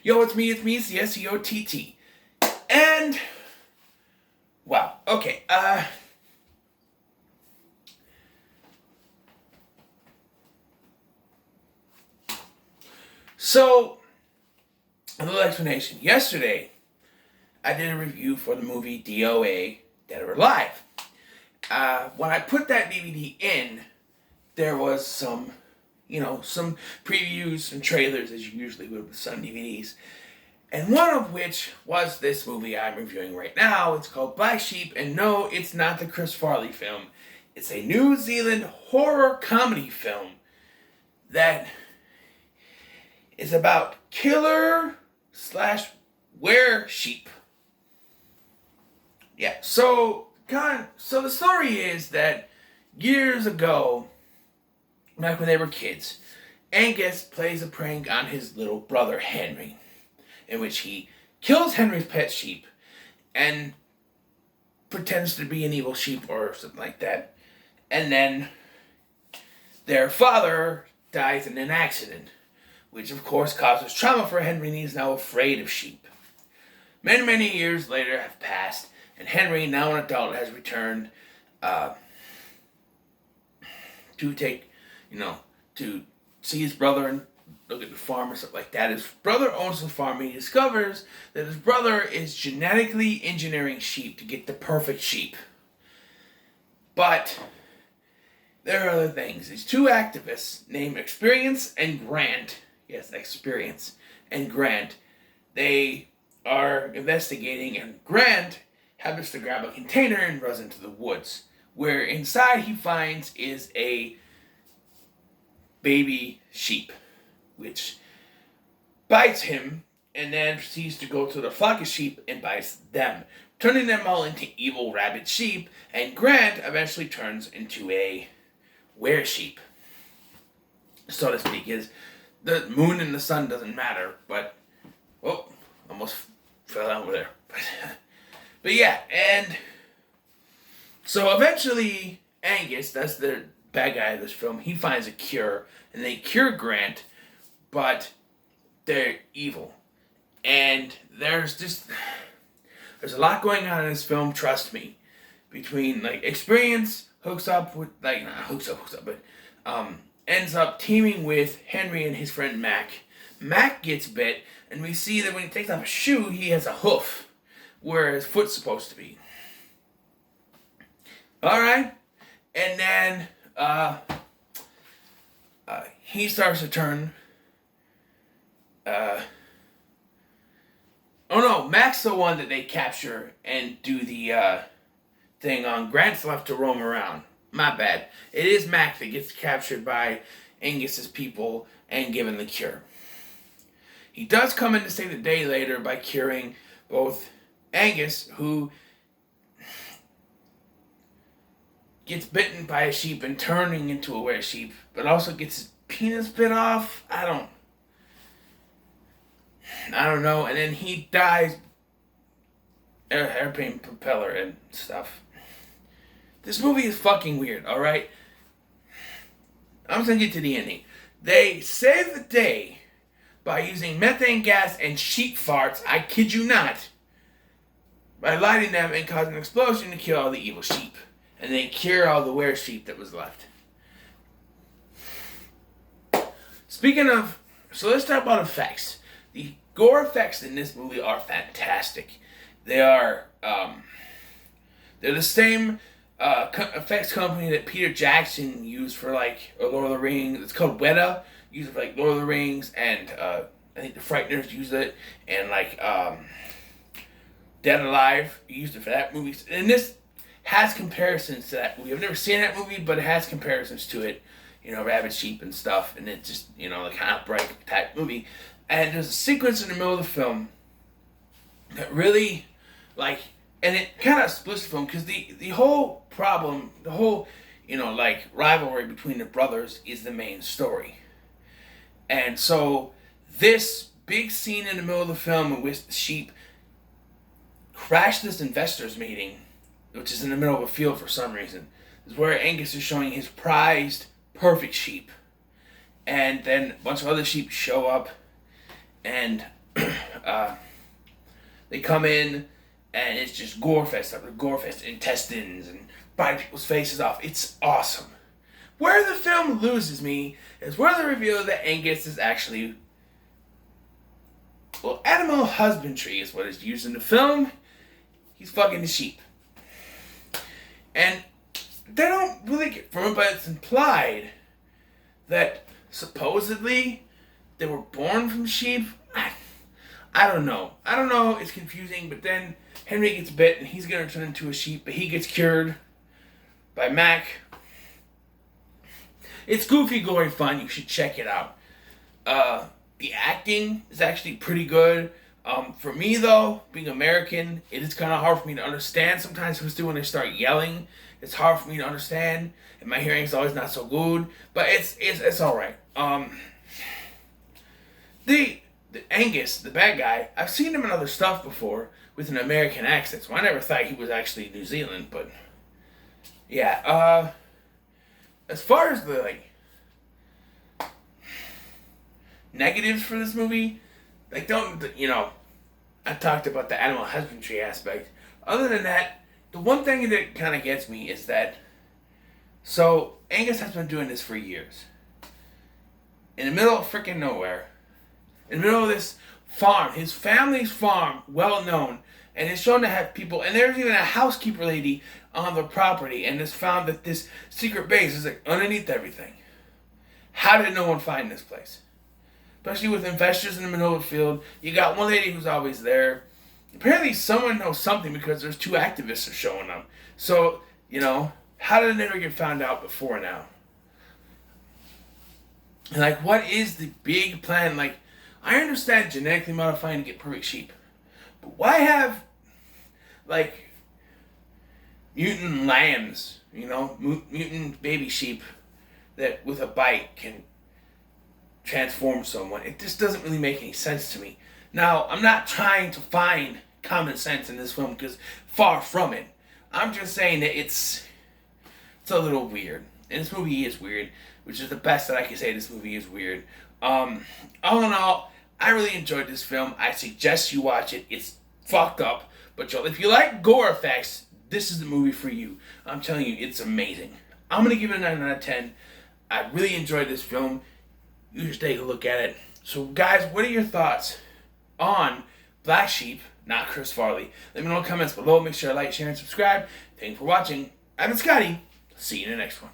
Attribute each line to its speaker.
Speaker 1: Yo, it's me, it's the SEOTT. And, wow, okay, so, a little explanation. Yesterday, I did a review for the movie DOA, Dead or Alive. When I put that DVD in, there was some previews and trailers, as you usually would with some DVDs. And one of which was this movie I'm reviewing right now. It's called Black Sheep, and no, it's not the Chris Farley film. It's a New Zealand horror comedy film that is about killer slash were sheep. Yeah, so the story is that years ago, back when they were kids, Angus plays a prank on his little brother Henry, in which he kills Henry's pet sheep and pretends to be an evil sheep or something like that. And then their father dies in an accident, which of course causes trauma for Henry, and he's now afraid of sheep. Many, many years later have passed, and Henry, now an adult, has returned to see his brother and look at the farm and stuff like that. His brother owns the farm, and he discovers that his brother is genetically engineering sheep to get the perfect sheep. But there are other things. These two activists named Experience and Grant, yes, Experience and Grant, they are investigating, and Grant happens to grab a container and runs into the woods, where inside he finds is a baby sheep, which bites him and then proceeds to go to the flock of sheep and bites them, turning them all into evil rabid sheep, and Grant eventually turns into a were-sheep, so to speak. The moon and the sun doesn't matter, but, almost fell over there. But yeah, and so eventually Angus, that's the bad guy of this film, he finds a cure, and they cure Grant, but they're evil. And there's a lot going on in this film, trust me, between, Experience hooks up with, ends up teaming with Henry and his friend Mac. Mac gets bit, and we see that when he takes off a shoe, he has a hoof, where his foot's supposed to be. Alright? And then, he starts to turn, Mac's the one that they capture and do the, thing on. Grant's left to roam around. My bad. It is Mac that gets captured by Angus's people and given the cure. He does come in to save the day later by curing both Angus, who gets bitten by a sheep and turning into a were-sheep, but also gets his penis bit off. I don't know. And then he dies. Airplane propeller and stuff. This movie is fucking weird, alright? I'm just gonna get to the ending. They save the day by using methane gas and sheep farts, I kid you not, by lighting them and causing an explosion to kill all the evil sheep. And they cure all the were-sheep that was left. Speaking of, so let's talk about effects. The gore effects in this movie are fantastic. They are, they're the same effects company that Peter Jackson used for, Lord of the Rings. It's called Weta. Used it for, Lord of the Rings, and I think the Frighteners used it, and, Dead Alive used it for that movie. And this has comparisons to that movie. I've never seen that movie, but it has comparisons to it. Rabid sheep and stuff, and it's just, the kind of bright type movie. And there's a sequence in the middle of the film that really, and it kind of splits the film, because the whole problem, the whole, rivalry between the brothers is the main story. And so, this big scene in the middle of the film in which the sheep crash this investors meeting, which is in the middle of a field for some reason, is where Angus is showing his prized perfect sheep. And then a bunch of other sheep show up, and They come in and it's just gore fest after gore fest, intestines and biting people's faces off. It's awesome. Where the film loses me is where they reveal that Angus is actually, well, animal husbandry is what is used in the film. He's fucking the sheep. And they don't really get from it, but it's implied that supposedly they were born from sheep. I don't know. I don't know. It's confusing. But then Henry gets bit and he's going to turn into a sheep. But he gets cured by Mac. It's goofy, gory fun. You should check it out. The acting is actually pretty good. For me, though, being American, it is kind of hard for me to understand sometimes when they start yelling. It's hard for me to understand. And my hearing is always not so good. But it's alright. The Angus, the bad guy, I've seen him in other stuff before with an American accent, so I never thought he was actually New Zealand, but yeah, as far as the negatives for this movie, I talked about the animal husbandry aspect. Other than that, the one thing that kind of gets me is that, so Angus has been doing this for years. In the middle of freaking nowhere, in the middle of this farm, his family's farm, well known, and it's shown to have people, and there's even a housekeeper lady on the property, and it's found that this secret base is underneath everything. How did no one find this place? Especially with investors in the middle of the field. You got one lady who's always there. Apparently someone knows something because there's 2 activists are showing up. So, how did it never get found out before now? And what is the big plan? I understand genetically modifying to get perfect sheep. But why have, mutant lambs, mutant baby sheep that with a bite can transform someone? It just doesn't really make any sense to me. Now, I'm not trying to find common sense in this film because far from it. I'm just saying that it's a little weird. And this movie is weird, which is the best that I can say. This movie is weird. All in all, I really enjoyed this film. I suggest you watch it. It's fucked up. But if you like gore effects, this is the movie for you. I'm telling you, it's amazing. I'm going to give it a 9 out of 10. I really enjoyed this film. You should take a look at it. So, guys, what are your thoughts on Black Sheep, not Chris Farley? Let me know in the comments below. Make sure to like, share, and subscribe. Thank you for watching. I've been Scotty. See you in the next one.